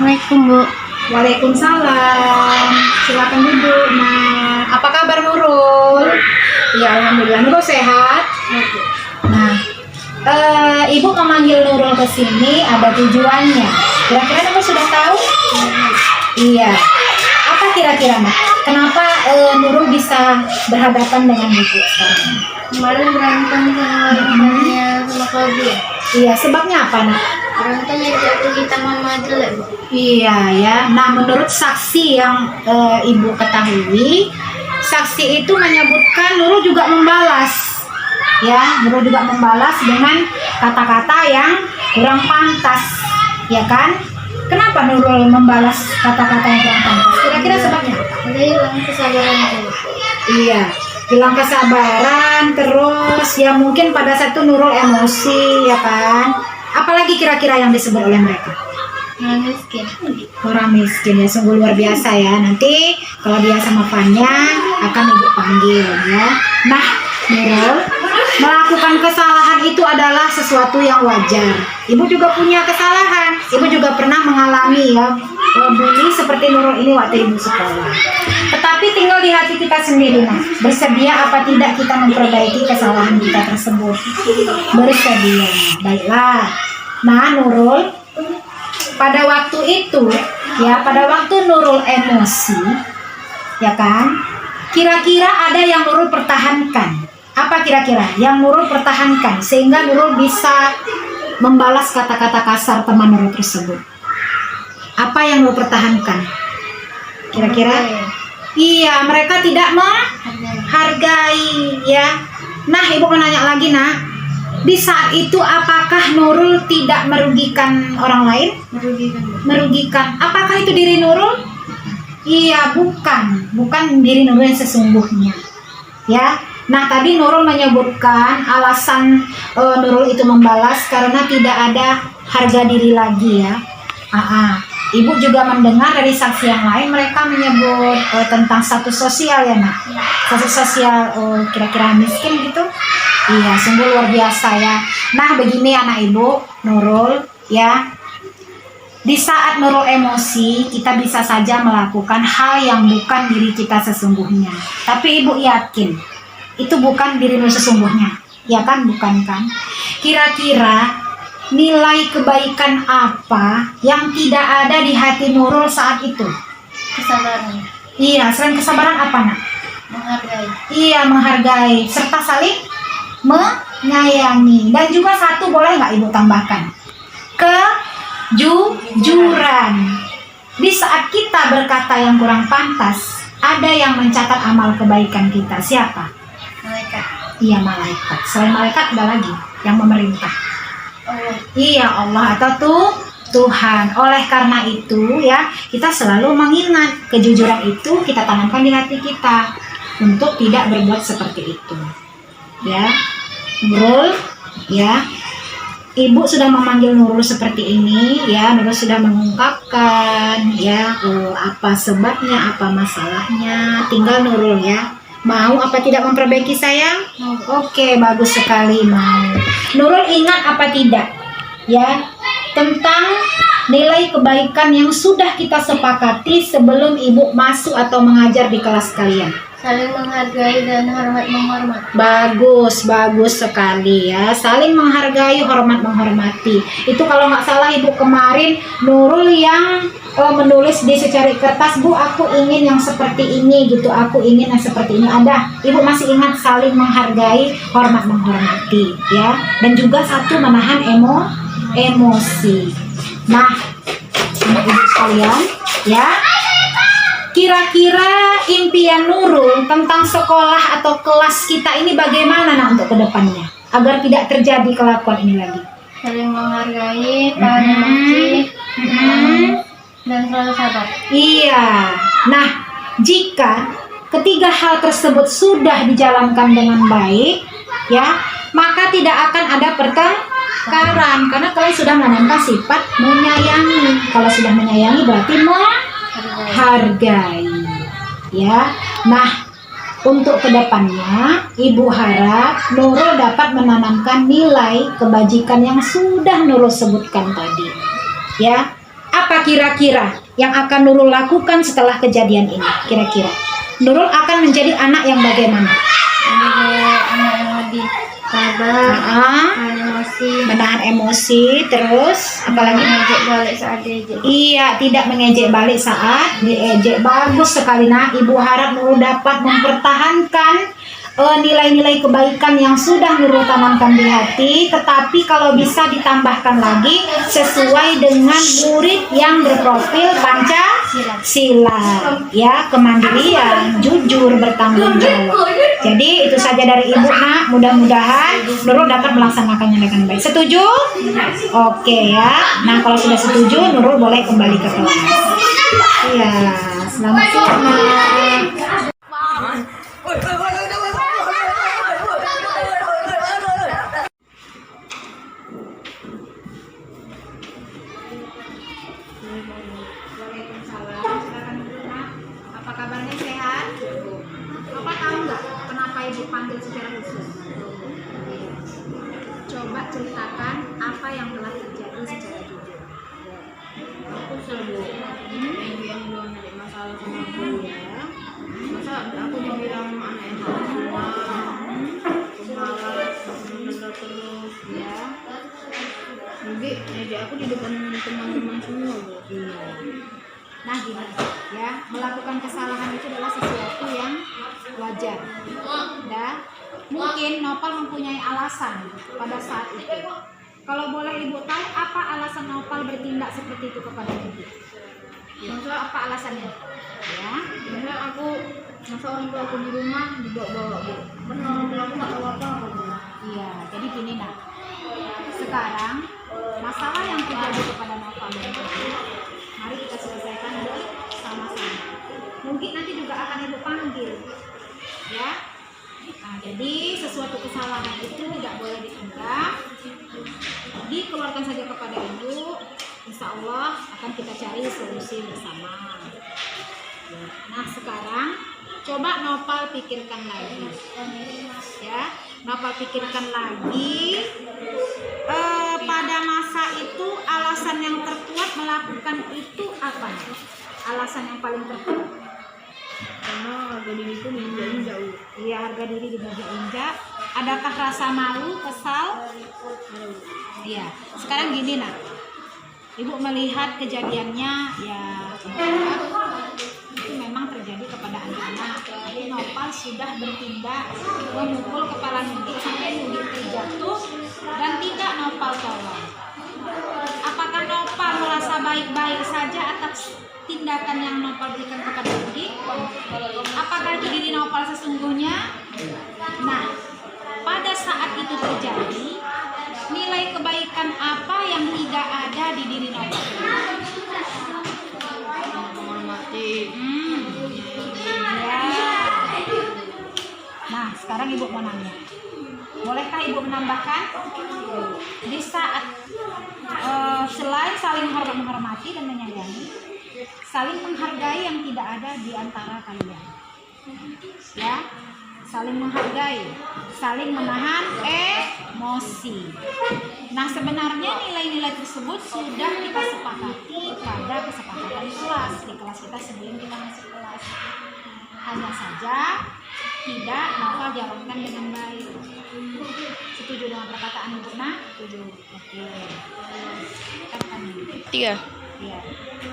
Assalamualaikum, Bu. Waalaikumsalam. Silakan duduk. Nah, apa kabar Nurul? Ya, alhamdulillah. Nurul sehat? Nah, Ibu memanggil Nurul ke sini ada tujuannya. Kira-kira Nurul sudah tahu? Iya. Apa kira-kira, Nak? Kenapa Nurul bisa berhadapan dengan Ibu sekarang? Kemarin berantem sama temannya sama Claudia. Iya, sebabnya apa, Nak? Berantem jatuh kita mama jelek, Bu. Iya ya. Nah, menurut saksi yang Ibu ketahui, saksi itu menyebutkan Nurul juga membalas. Ya, Nurul juga membalas dengan kata-kata yang kurang pantas, ya kan? Kenapa Nurul membalas kata-kata yang kurang pantas? Kira-kira sebabnya apa? Ada hilang kesabaran itu. Iya, hilang kesabaran, terus ya mungkin pada saat itu Nurul emosi, ya kan? Apalagi kira-kira yang disebut oleh mereka? Orang miskin. Orang miskin ya, sungguh luar biasa ya. Nanti kalau dia sama Fanya akan Ibu panggil ya. Nah, Nurul, melakukan kesalahan itu adalah sesuatu yang wajar. Ibu juga punya kesalahan. Ibu juga pernah mengalami ya bully seperti Nurul ini waktu Ibu sekolah. Tetapi tinggal di hati kita sendiri, nah, bersedia apa tidak kita memperbaiki kesalahan kita tersebut. Bersedia. Baiklah. Nah, Nurul, pada waktu itu ya, pada waktu Nurul emosi, ya kan, kira-kira ada yang Nurul pertahankan. Apa kira-kira yang Nurul pertahankan sehingga Nurul bisa membalas kata-kata kasar teman Nurul tersebut? Apa yang Nurul pertahankan? Kira-kira? Iya, mereka tidak menghargai ya. Nah, Ibu mau nanya lagi, Nak. Di saat itu apakah Nurul tidak merugikan orang lain? Merugikan, Bu. Merugikan. Apakah itu diri Nurul? Iya, bukan diri Nurul yang sesungguhnya. Ya. Nah, tadi Nurul menyebutkan alasan Nurul itu membalas karena tidak ada harga diri lagi ya. Ibu juga mendengar dari saksi yang lain mereka menyebut tentang status sosial ya, Nak. Status sosial kira-kira miskin gitu. Iya, sungguh luar biasa ya. Nah, begini anak Ibu, Nurul ya. Di saat Nurul emosi, kita bisa saja melakukan hal yang bukan diri kita sesungguhnya. Tapi Ibu yakin, itu bukan diri Nurul sesungguhnya. Ya kan, bukan kan? Kira-kira nilai kebaikan apa yang tidak ada di hati Nurul saat itu? Kesabaran. Iya, selain kesabaran apa, Nak? Menghargai. Iya, menghargai serta saling menyayangi. Dan juga satu boleh nggak Ibu tambahkan? Kejujuran. Di saat kita berkata yang kurang pantas, ada yang mencatat amal kebaikan kita. Siapa? Malaikat. Iya, malaikat. Selain malaikat ada lagi yang memerintah. Allah. Iya, Allah atau Tuhan. Oleh karena itu ya, kita selalu mengingat kejujuran itu kita tanamkan di hati kita untuk tidak berbuat seperti itu. Ya, Nurul, ya, Ibu sudah memanggil Nurul seperti ini, ya, Nurul sudah mengungkapkan, ya, apa sebabnya, apa masalahnya. Tinggal Nurul ya, mau apa tidak memperbaiki sayang? Oke, bagus sekali mau. Nurul ingat apa tidak, ya, tentang nilai kebaikan yang sudah kita sepakati sebelum Ibu masuk atau mengajar di kelas kalian. Saling menghargai dan hormat menghormat. Bagus sekali ya. Saling menghargai, hormat menghormati. Itu kalau nggak salah Ibu kemarin Nurul yang menulis di secari kertas, Bu, aku ingin yang seperti ini gitu. Aku ingin yang seperti ini. Ada. Ibu masih ingat saling menghargai, hormat menghormati ya. Dan juga satu menahan emosi. Nah, Ibu sekalian ya. Kira-kira impian Nurul tentang sekolah atau kelas kita ini bagaimana, Nah, untuk kedepannya agar tidak terjadi kelakuan ini lagi? Saling menghargai, tahan emosi, dan selalu sabar. Iya. Nah, jika ketiga hal tersebut sudah dijalankan dengan baik, ya, maka tidak akan ada pertengkaran karena kalian sudah menanamkan sifat menyayangi. Kalau sudah menyayangi berarti menghargai, ya. Nah, untuk kedepannya Ibu harap Nurul dapat menanamkan nilai kebajikan yang sudah Nurul sebutkan tadi, ya. Apa kira-kira yang akan Nurul lakukan setelah kejadian ini? Kira-kira Nurul akan menjadi anak yang bagaimana? Anak yang lebih sabar, menahan emosi, Menahan emosi, terus apalagi? mengejek balik saat diejek. Iya, tidak mengejek balik saat diejek. Bagus sekali. Nah, Ibu harap Nurul dapat mempertahankan nilai-nilai kebaikan yang sudah Nurul tanamkan di hati, tetapi kalau bisa ditambahkan lagi sesuai dengan murid yang berprofil Pancasila, ya, kemandirian, jujur, bertanggung jawab. Jadi itu saja dari Ibu, Nak. Mudah-mudahan Nurul dapat melaksanakannya dengan baik. Setuju? Oke ya. Nah, kalau sudah setuju, Nurul boleh kembali ke kelas. Iya, selamat siang. Waalaikumsalam. Silakan dulu, Nak. Apa kabarnya, sehat? Bapak tahu nggak kenapa Ibu panggil secara khusus? Coba ceritakan apa yang telah terjadi secara jujur. Aku selalu ibu yang belum ada masalah sama aku ya. Masa aku dibilang anak yang salah semua, pemalas, mendengar terus ya. Jadi jadi aku di depan teman-teman semua Bu. Nah, gini ya, melakukan kesalahan itu adalah sesuatu yang wajar. Dan mungkin Nopal mempunyai alasan pada saat itu. Kalau boleh Ibu tahu apa alasan Nopal bertindak seperti itu kepada Ibu? Maksudnya apa alasannya? Ya, Karena aku masa orang tua aku di rumah dibawa-bawa Bu. Kan orang tua aku nggak tahu apa-apa Bu. iya. Jadi gini, Nak. Sekarang masalah yang terjadi kepada Nopal dan Ibu, mari kita selesaikan bersama-sama. Mungkin nanti juga akan Ibu panggil, ya. Nah, jadi sesuatu kesalahan itu tidak boleh dianggap, dikeluarkan saja kepada Ibu. Insya Allah akan kita cari solusi bersama. Nah, sekarang coba Nopal pikirkan lagi, ya. Nopal pikirkan lagi. Pada masa itu alasan yang terkuat melakukan itu apa? Alasan yang paling terkuat? Karena harga diriku menginjak jauh. Iya, harga diri diinjak-injak. Adakah rasa malu, kesal? Iya. Sekarang gini, Nak. Ibu melihat kejadiannya, ya, itu memang terjadi kepada anak-anak. Tapi Nopal sudah bertindak memukul kepala Nugi sampai Nugi terjatuh dan tidak Nopal tolong. Apakah Nopal merasa baik-baik saja atas tindakan yang Nopal berikan kepada Nugi? Apakah itu diri Nopal sesungguhnya? Nah, pada saat itu terjadi, nilai kebaikan apa yang tidak ada di diri Nopal? Menghormati. Ya. Nah, sekarang Ibu mau nanya. Bolehkah Ibu menambahkan? Di saat selain saling menghormati dan menyayangi, saling menghargai yang tidak ada di antara kalian. Ya, saling menghargai, saling menahan emosi. Nah, sebenarnya nilai-nilai tersebut sudah kita sepakati pada kesepakatan kelas, di kelas kita sebelum kita masuk kelas. Hanya saja tidak Nopal jalankan dengan baik. Setuju dengan perkataan Ibu? Nah, setuju. Oke. Katakan Ibu. 3. Ya,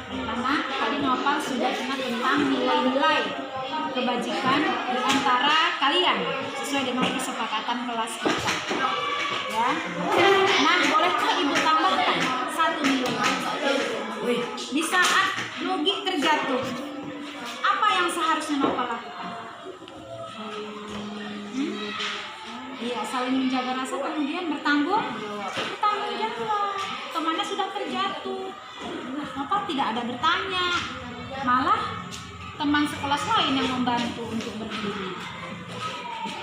karena tadi Nopal sudah ingat tentang nilai-nilai kebajikan di antara kalian sesuai dengan kesepakatan kelas kita. Ya. Nah, bolehkah Ibu tambahkan satu nilai? Di saat Nugi terjatuh, apa yang seharusnya Nopal lakukan? Iya, saling menjaga rasa, kemudian bertanggung jawab. Temannya sudah terjatuh, Nopal tidak ada bertanya, malah teman sekelas lain yang membantu untuk berdiri.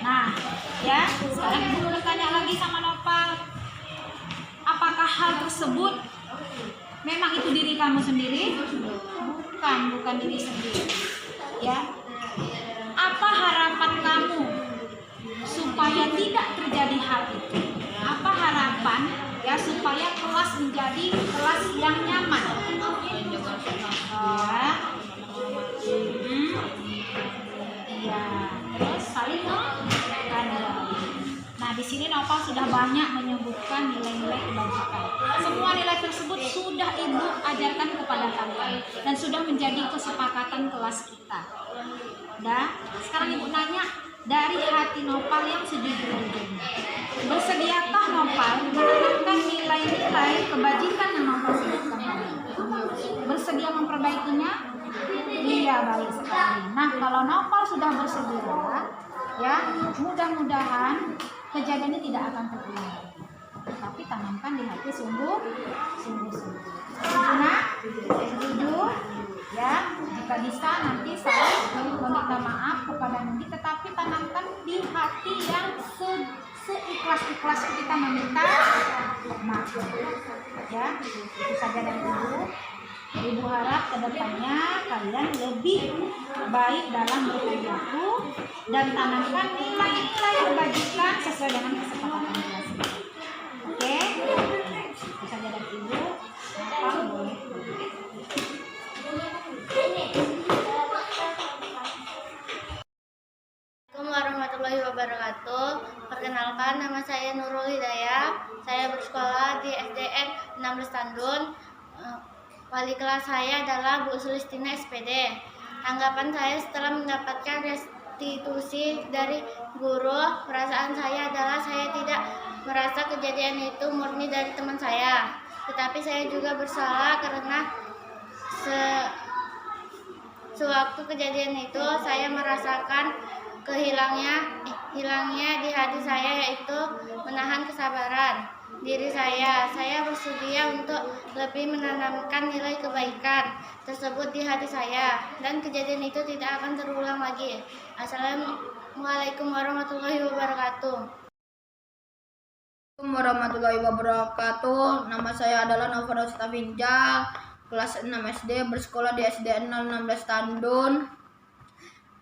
Nah, ya, sekarang Ibu bertanya lagi sama Nopal, apakah hal tersebut memang itu diri kamu sendiri? Bukan diri sendiri. Ya, apa harapan kamu supaya tidak terjadi hal itu? Apa harapan ya supaya kelas menjadi kelas yang nyaman? Nopal sudah banyak menyebutkan nilai-nilai kebajikan. Semua nilai tersebut sudah Ibu ajarkan kepada kalian dan sudah menjadi kesepakatan kelas kita. Dah, sekarang Ibu nanya, dari hati Nopal yang sejujur-jujurnya, bersediakah Nopal menanamkan nilai-nilai kebajikan yang Nopal sebutkan tadi? Bersedia memperbaikinya? Iya, baik sekali. Nah, kalau Nopal sudah bersedia, ya, mudah-mudahan kejadian ini tidak akan terulang. Tapi tanamkan di hati sungguh-sungguh. Setuju, Nak? Setuju? Ya, jika bisa nanti saya meminta maaf kepada Nindi, tetapi tanamkan di hati yang seikhlas-ikhlas kita meminta maaf. Ya, itu saja dari Ibu. Ibu harap kedepannya kalian lebih baik dalam berperilaku dan tanamkan nilai-nilai kebajikan sesuai dengan kesepakatan kelas. Oke? Itu saja dari Ibu. Apa boleh? Assalamualaikum warahmatullahi wabarakatuh. Perkenalkan, nama saya Nurul Hidayah. Saya bersekolah di SDN 16 Tandun. Wali kelas saya adalah Bu Sulistina SPD. Tanggapan saya setelah mendapatkan restitusi dari guru, perasaan saya adalah saya tidak merasa kejadian itu murni dari teman saya. Tetapi saya juga bersalah karena sewaktu kejadian itu saya merasakan hilangnya di hati saya, yaitu menahan kesabaran diri saya. Saya bersedia untuk lebih menanamkan nilai kebaikan tersebut di hati saya dan kejadian itu tidak akan terulang lagi. Assalamualaikum warahmatullahi wabarakatuh. Assalamualaikum warahmatullahi wabarakatuh. Nama saya adalah Nova Rostafinjal, kelas 6 SD, bersekolah di SDN 16 Tandun.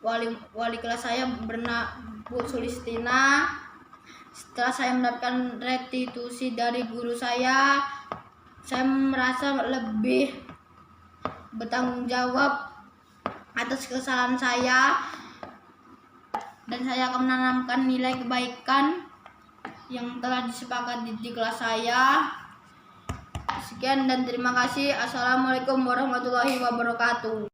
Wali kelas saya bernama Bu Sulistina. Setelah saya mendapatkan restitusi dari guru saya merasa lebih bertanggung jawab atas kesalahan saya dan saya akan menanamkan nilai kebaikan yang telah disepakati di kelas saya. Sekian dan terima kasih. Assalamualaikum warahmatullahi wabarakatuh.